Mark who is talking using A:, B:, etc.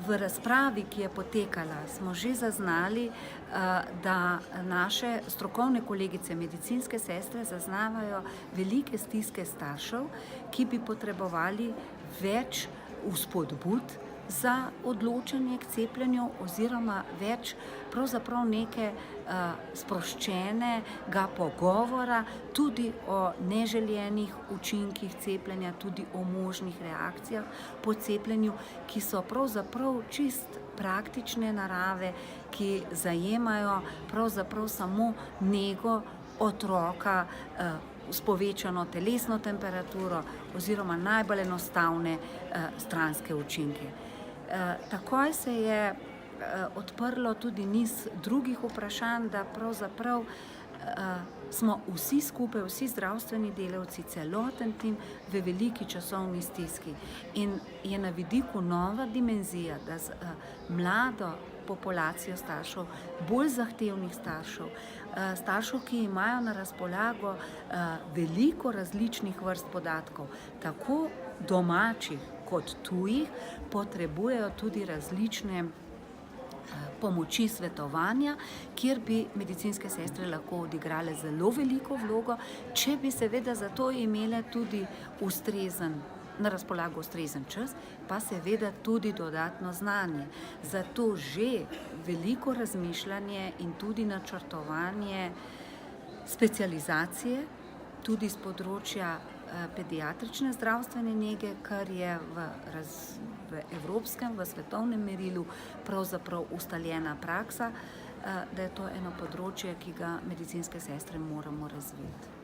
A: V razpravi, ki je potekala, smo že zaznali, da naše strokovne kolegice, medicinske sestre, zaznavajo velike stiske staršev, ki bi potrebovali več vzpodbud za odločanje k cepljenju oziroma več pravzaprav neke sproščenega pogovora tudi o neželenih učinkih cepljenja, tudi o možnih reakcijah po cepljenju, ki so pravzaprav čist praktične narave, ki zajemajo pravzaprav samo nego otroka s povečano telesno temperaturo oziroma najbolj enostavne stranske učinke. Takoj se je odprlo tudi niz drugih vprašanj, da pravzaprav smo vsi skupaj, vsi zdravstveni delavci, celoten tim v veliki časovni stiski. In je na vidiku nova dimenzija, da z mlado populacijo staršev, bolj zahtevnih staršev, staršev, ki imajo na razpolago veliko različnih vrst podatkov, tako domačih kot tujih, potrebujejo tudi različne pomoči svetovanja, kjer bi medicinske sestre lahko odigrale zelo veliko vlogo, če bi seveda za to imele tudi na razpolago ustrezen čas, pa seveda tudi dodatno znanje. Zato že veliko razmišljanje in tudi načrtovanje specializacije, tudi z področja pediatrične zdravstvene nege, kar je v evropskem, v svetovnem merilu pravzaprav ustaljena praksa, da je to eno področje, ki ga medicinske sestre moramo razviti.